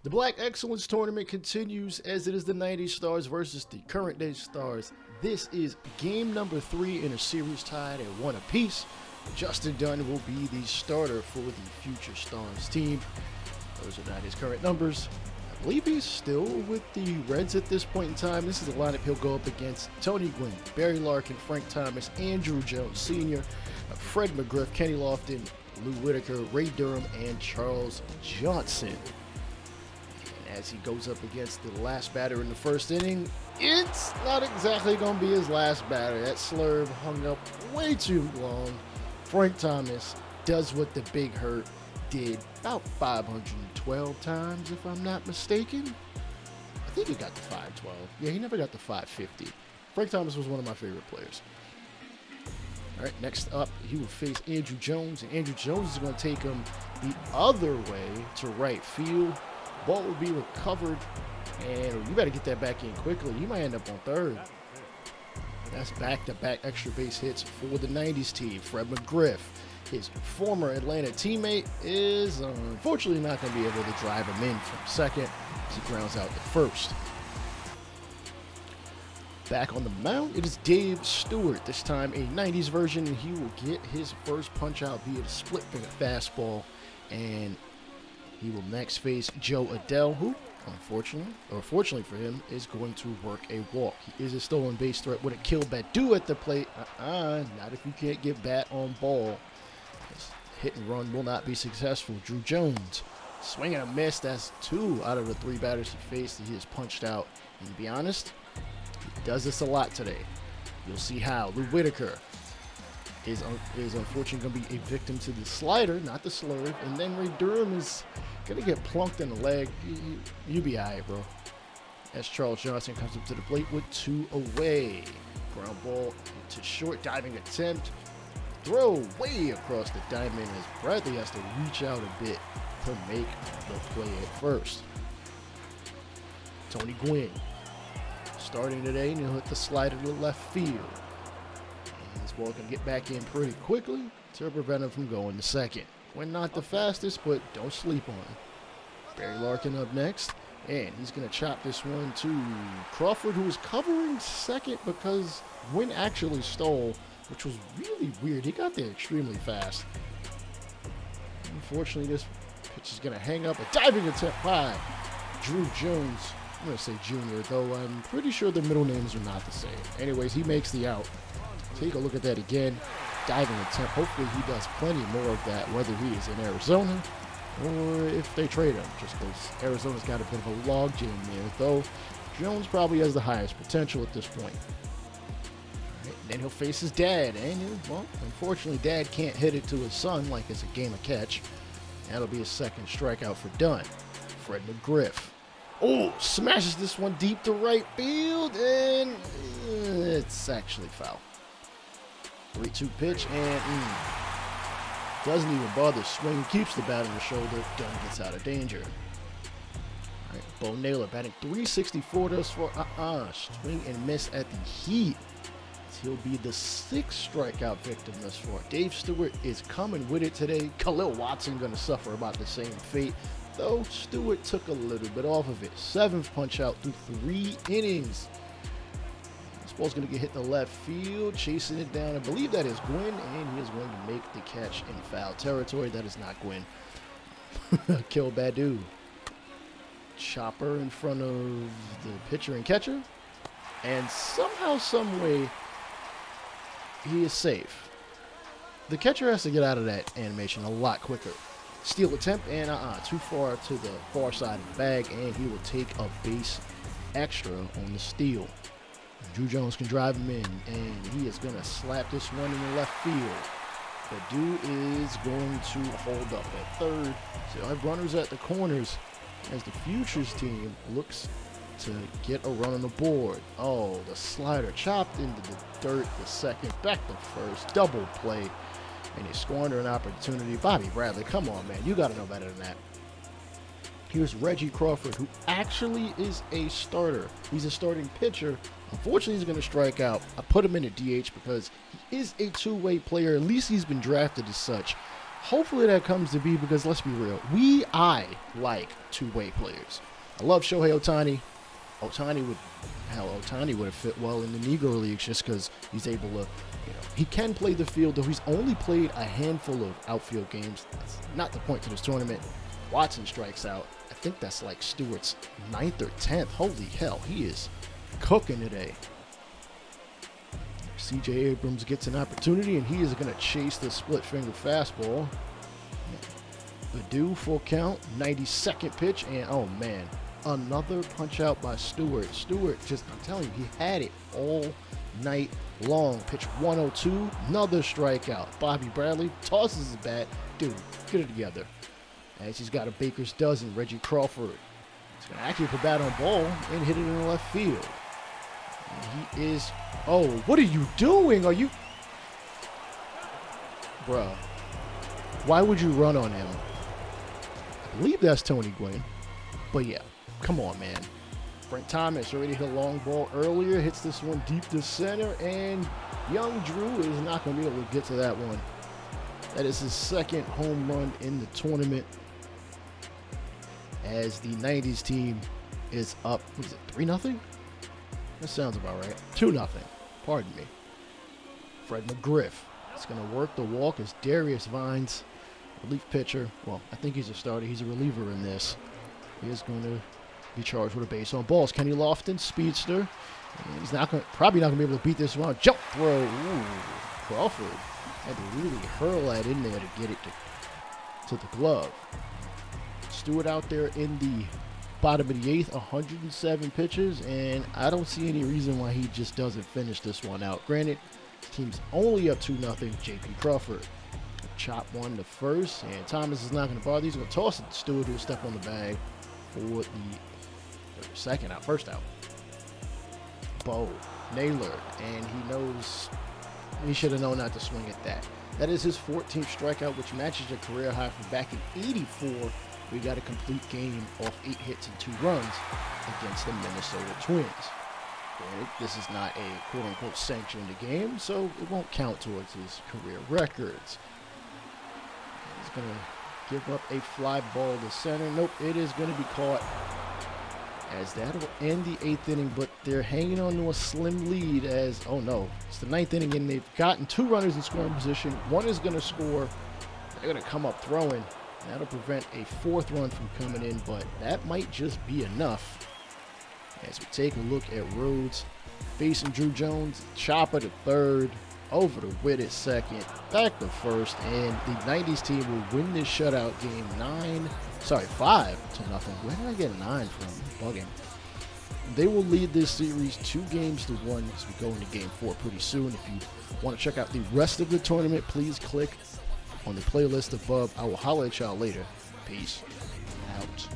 The Black Excellence Tournament continues as it is the 90s Stars versus the current day Stars. This is game number 3 in a series tied at 1 apiece. Justin Dunn will be the starter for the future Stars team. Those are not his current numbers. I believe he's still with the Reds at this point in time. This is the lineup he'll go up against: Tony Gwynn, Barry Larkin, Frank Thomas, Andruw Jones Sr., Fred McGriff, Kenny Lofton, Lou Whitaker, Ray Durham, and Charles Johnson. As he goes up against the last batter in the first inning, it's not exactly going to be his last batter. That slurve hung up way too long. Frank Thomas does what the Big Hurt did about 512 times, if I'm not mistaken. I think he got the 512. Yeah, he never got the 550. Frank Thomas was one of my favorite players. All right, next up, he will face Andruw Jones, and Andruw Jones is going to take him the other way to right field. Ball will be recovered, and you better get that back in quickly. You might end up on third. That's back-to-back extra base hits for the 90s team. Fred McGriff, his former Atlanta teammate, is unfortunately not going to be able to drive him in from second as he grounds out the first. Back on the mound, it is Dave Stewart, this time a 90s version, and he will get his first punch out via the split finger fastball, and he will next face Joe Adell, who, fortunately for him, is going to work a walk. He is a stolen base threat with Akil Baddoo at the plate. Not if you can't get bat on ball. This hit and run will not be successful. Druw Jones, swing and a miss. That's 2 out of the 3 batters he faced that he has punched out. And to be honest, he does this a lot today. You'll see how. Lou Whitaker is unfortunately going to be a victim to the slider, not the slurve. And then Ray Durham is going to get plunked in the leg. You be all right, bro. As Charles Johnson comes up to the plate with 2 away. Ground ball to short, diving attempt. Throw way across the diamond as Bradley has to reach out a bit to make the play at first. Tony Gwynn starting today, and he'll hit the slider to left field. This ball can get back in pretty quickly to prevent him from going to second. Gwynn not the fastest, but don't sleep on him. Barry Larkin up next, and he's going to chop this one to Crawford, who was covering second because Gwynn actually stole, which was really weird. He got there extremely fast. Unfortunately, this pitch is going to hang up. A diving attempt by Druw Jones. I'm going to say Jr., though I'm pretty sure the middle names are not the same. Anyways, he makes the out. Take a look at that again. Diving attempt. Hopefully he does plenty more of that, whether he is in Arizona or if they trade him, just because Arizona's got a bit of a logjam there, though Jones probably has the highest potential at this point. Right, then he'll face his dad, and unfortunately Dad can't hit it to his son like it's a game of catch. That'll be his second strikeout for Dunn. Fred McGriff. Oh, smashes this one deep to right field, and it's actually foul. 3-2 pitch, and doesn't even bother swinging. Keeps the bat on the shoulder. Dunn gets out of danger. All right, Bo Naylor batting .364 thus far. Swing and miss at the heat. He'll be the 6th strikeout victim thus far. Dave Stewart is coming with it today. Khalil Watson going to suffer about the same fate, though Stewart took a little bit off of it. 7th punch out through 3 innings. This ball's going to get hit to left field, chasing it down. I believe that is Gwynn, and he is going to make the catch in foul territory. That is not Gwynn. Akil Baddoo. Chopper in front of the pitcher and catcher. And somehow, some way, he is safe. The catcher has to get out of that animation a lot quicker. Steal attempt, and too far to the far side of the bag, and he will take a base extra on the steal. Druw Jones can drive him in, and he is going to slap this one in the left field. Baddoo is going to hold up at third. So I have runners at the corners as the Futures team looks to get a run on the board. Oh, the slider chopped into the dirt. The second, back to first, double play, and they squander an opportunity. Bobby Bradley, come on, man. You got to know better than that. Here's Reggie Crawford, who actually is a starter. He's a starting pitcher. Unfortunately, he's going to strike out. I put him in a DH because he is a two-way player. At least he's been drafted as such. Hopefully that comes to be, because let's be real. I like two-way players. I love Shohei Ohtani. Ohtani would have fit well in the Negro leagues just because he's able to, he can play the field, though he's only played a handful of outfield games. That's not the point to this tournament. Watson strikes out. I think that's like Stewart's 9th or 10th. Holy hell, he is cooking today. C.J. Abrams gets an opportunity, and he is going to chase the split-finger fastball. Baddoo, full count, 92nd pitch, and oh man, another punch out by Stewart. Stewart, just, I'm telling you, he had it all night long. Pitch 102, another strikeout. Bobby Bradley tosses his bat. Dude, get it together. As he's got a baker's dozen, Reggie Crawford. He's going to actually put bat on ball and hit it in the left field. And he is, oh, what are you doing? Are you, bruh, why would you run on him? I believe that's Tony Gwynn. But yeah, come on, man. Frank Thomas already hit a long ball earlier, hits this one deep to center, and young Druw is not going to be able to get to that one. That is his second home run in the tournament, as the 90s team is up, what is it, 3-0? That sounds about right. 2-0, pardon me. Fred McGriff is going to work the walk as Darius Vines, relief pitcher. Well, I think he's a starter. He's a reliever in this. He is going to be charged with a base on balls. Kenny Lofton, speedster. And he's probably not going to be able to beat this one. Jump throw. Ooh, Crawford had to really hurl that in there to get it to the glove. Stewart out there in the bottom of the 8th, 107 pitches, and I don't see any reason why he just doesn't finish this one out. Granted, the team's only up 2-0. J.P. Crawford chop one to first, and Thomas is not going to bother. He's going to toss it to Stewart, who will step on the bag for the first out. Bo Naylor, and he knows he should have known not to swing at that. That is his 14th strikeout, which matches a career high from back in '84. We got a complete game off 8 hits and 2 runs against the Minnesota Twins. Granted, this is not a quote-unquote sanctioned game, so it won't count towards his career records. He's going to give up a fly ball to center. Nope, it is going to be caught, as that will end the 8th inning, but they're hanging on to a slim lead as, oh no, it's the 9th inning, and they've gotten 2 runners in scoring position. One is going to score. They're going to come up throwing. That'll prevent a 4th run from coming in, but that might just be enough. As we take a look at Rhodes facing Druw Jones, chopper to 3rd, over to Witt at 2nd, back to 1st, and the 90s team will win this shutout game 5-0. Where did I get a 9 from? Bugging. They will lead this series 2-1 as we go into game 4 pretty soon. If you want to check out the rest of the tournament, please click on the playlist above. I will holler at y'all later. Peace out.